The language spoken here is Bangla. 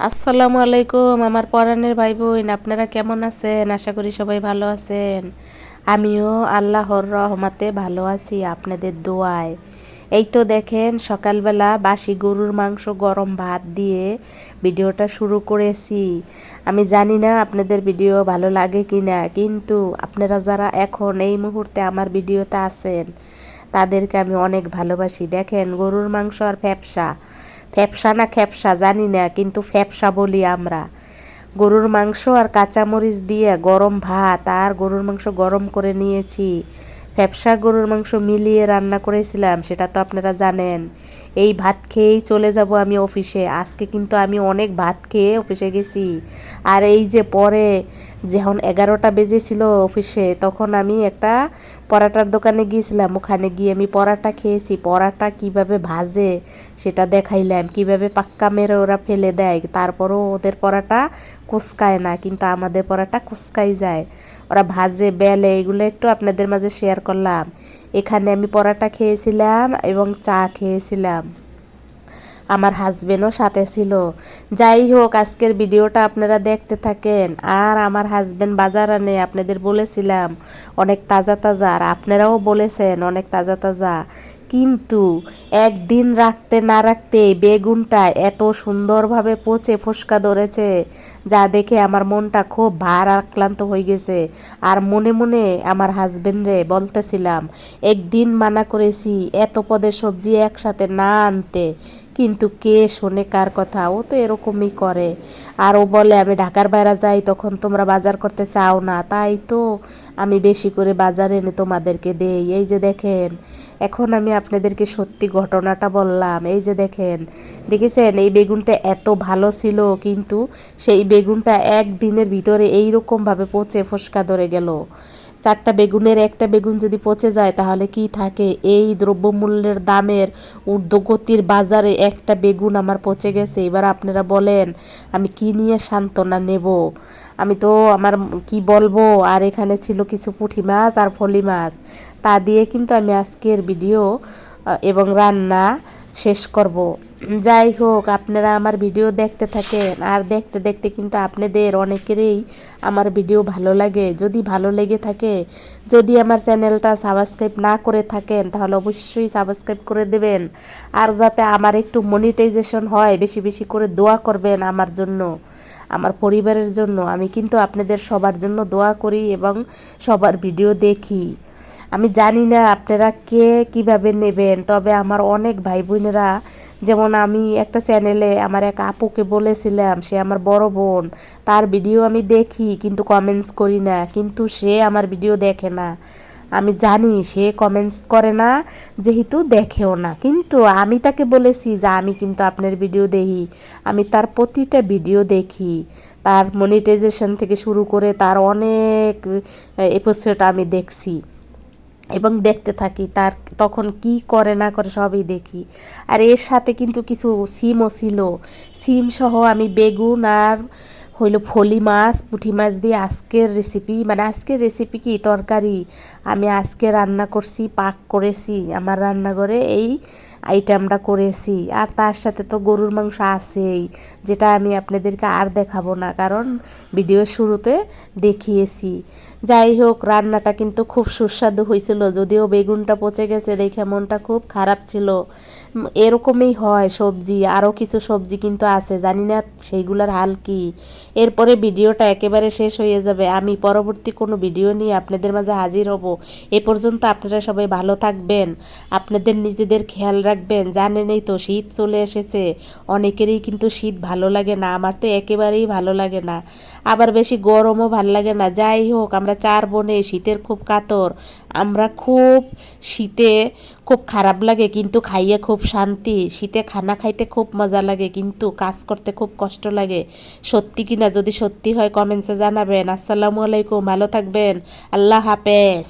আসসালামু আলাইকুম আমার পরাণের ভাই বোন, আপনারা কেমন আছেন? আশা করি সবাই ভালো আছেন। আমিও আল্লাহর রহমতে ভালো আছি আপনাদের দোয়ায়। এই তো দেখেন, সকালবেলা বাসি গরুর মাংস গরম ভাত দিয়ে ভিডিওটা শুরু করেছি। আমি জানি না আপনাদের ভিডিও ভালো লাগে কি না, কিন্তু আপনারা যারা এখন এই মুহূর্তে আমার ভিডিওতে আছেন তাদেরকে আমি অনেক ভালোবাসি। দেখেন, গরুর মাংস আর ফ্যাপসা, ফ্যাপসা না খ্যাপসা জানি না, কিন্তু ফ্যাপসা বলি আমরা। গরুর মাংস আর কাঁচামরিচ দিয়ে গরম ভাত আর গরুর মাংস গরম করে নিয়েছি। ফ্যাপসা গরুর মাংস মিলিয়ে রান্না করেছিলাম, সেটা তো আপনারা জানেন। এই ভাত খেয়েই চলে যাব আমি অফিসে। আজকে কিন্তু আমি অনেক ভাত খেয়ে অফিসে গেছি। আর এই যে পরে যখন 11টা বেজেছিল অফিসে, তখন আমি একটা পরাটার দোকানে গিয়েছিলাম। ওখানে গিয়ে আমি পরাটা খেয়েছি। পরাটা কিভাবে ভাজে সেটা দেখাইলাম, কিভাবে পাক্কা মেরে ওরা ফেলে দেয়, তারপরও ওদের পরাটা কুচকায় না, কিন্তু আমাদের পরাটা কুচকাই যায়। ওরা ভাজে বেলে, এগুলো একটু আপনাদের মাঝে শেয়ার করলাম। এখানে আমি পরাটা খেয়েছিলাম এবং চা খেয়েছিলাম। আমার হাজবেন্ডও সাথে ছিল। যাই হোক, আজকের ভিডিওটা আপনারা দেখতে থাকেন। আর আমার হাজবেন্ড বাজার আনে, আপনাদের বলেছিলাম অনেক তাজা তাজা, আর আপনারাও বলেছেন অনেক তাজা তাজা। কিন্তু একদিন রাখতে না রাখতে বেগুনটা এত সুন্দরভাবে পচে ফোসকা ধরেছে, যা দেখে আমার মনটা খুব ভার আক্রান্ত হয়ে গেছে। আর মনে মনে আমার হাজবেন্ডরে বলতেছিলাম, একদিন মানা করেছি এত পদের সবজি একসাথে না আনতে, কিন্তু কে শোনে কার কথা? ও তো এরকমই করে। আর ও বলে আমি ঢাকার বাইরে যাই, তখন তোমরা বাজার করতে চাও না, তাই তো আমি বেশি করে বাজারে এনে তোমাদেরকে দেই। এই যে দেখেন, এখন আমি আপনাদেরকে সত্যি ঘটনাটা বললাম। এই যে দেখেন, দেখেছেন এই বেগুনটা এত ভালো ছিল, কিন্তু সেই বেগুনটা একদিনের ভিতরে এইরকমভাবে পচে ফোসকা ধরে গেল। 4টা বেগুনের একটা বেগুন যদি পচে যায় তাহলে কি থাকে? এই দ্রব্যমূল্যের দামের ঊর্ধ্বগতির বাজারে একটা বেগুন আমার পচে গেছে। এবার আপনারা বলেন আমি কি নিয়ে সান্ত্বনা নেব? আমি তো আমার কি বলবো। আর এখানে ছিল কিছু পুঁটি মাছ আর ফলি মাছ, তা দিয়ে কিন্তু আমি আজকের ভিডিও এবং রান্না শেষ করব। যাই হোক, আপনারা আমার ভিডিও দেখতে থাকেন, আর দেখতে দেখতে কিন্তু আপনাদের অনেকেরই আমার ভিডিও ভালো লাগে। যদি ভালো লেগে থাকে, যদি আমার চ্যানেলটা সাবস্ক্রাইব না করে থাকেন, তাহলে অবশ্যই সাবস্ক্রাইব করে দেবেন। আর যাতে আমার একটু মনিটাইজেশন হয়, বেশি বেশি করে দোয়া করবেন আমার জন্য, আমার পরিবারের জন্য। আমি কিন্তু আপনাদের সবার জন্য দোয়া করি এবং সবার ভিডিও দেখি। আমি জানি না আপনারা কে কিভাবে নেবেন, তবে আমার অনেক ভাই বোনেরা, যেমন আমি একটা চ্যানেলে আমার এক আপুকে বলেছিলাম, সে আমার বড় বোন, তার ভিডিও আমি দেখি কিন্তু কমেন্টস করি না, কিন্তু সে আমার ভিডিও দেখে না। আমি জানি সে কমেন্টস করে না, যেহেতু দেখেও না, কিন্তু আমি তাকে বলেছি যে আমি কিন্তু আপনার ভিডিও দেখি, আমি তার প্রতিটা ভিডিও দেখি। তার মনিটাইজেশন থেকে শুরু করে তার অনেক এপিসোড আমি দেখছি এবং দেখতে থাকি, তার তখন কি করে না করে সবই দেখি। আর এর সাথে কিন্তু কিছু সিমও ছিল। সিম সহ আমি বেগুন আর হইল ফলি মাছ, পুঁটি মাছ দিয়ে আজকের রেসিপি, মানে আজকের রেসিপি কি তরকারি আমি আজকে রান্না করছি, পাক করেছি আমার রান্নাঘরে, এই আইটেমটা করেছি। আর তার সাথে তো গরুর মাংস আছেই, যেটা আমি আপনাদেরকে আর দেখাবো না, কারণ ভিডিওর শুরুতে দেখিয়েছি। যাই হোক, রান্নাটা কিন্তু খুব সুস্বাদু হয়েছিল, যদিও বেগুনটা পচে গেছে দেখে মনটা খুব খারাপ ছিল। এরকমই হয় সবজি, আরও কিছু সবজি কিন্তু আছে, জানি না সেইগুলোর হাল কি। এরপরে ভিডিওটা একেবারে শেষ হয়ে যাবে, আমি পরবর্তী কোনো ভিডিও নিয়ে আপনাদের মাঝে হাজির হব। এ পর্যন্ত আপনারা সবাই ভালো থাকবেন, আপনাদের নিজেদের খেয়াল রাখবেন। জানেনই তো শীত চলে এসেছে, অনেকেরই কিন্তু শীত ভালো লাগে না, আমার তো একেবারেই ভালো লাগে না, আবার বেশি গরমও ভালো লাগে না। যাই হোক, আমরা 4 বোনে শীতের খুব কাতর, আমরা খুব শীতে খুব খারাপ লাগে, কিন্তু খাইয়ে খুব শান্তি। শীতে খানা খাইতে খুব মজা লাগে, কিন্তু কাজ করতে খুব কষ্ট লাগে। সত্যি কিনা? যদি সত্যি হয় কমেন্টসে জানাবেন। আসসালামু আলাইকুম, ভালো থাকবেন, আল্লাহ হাফেজ।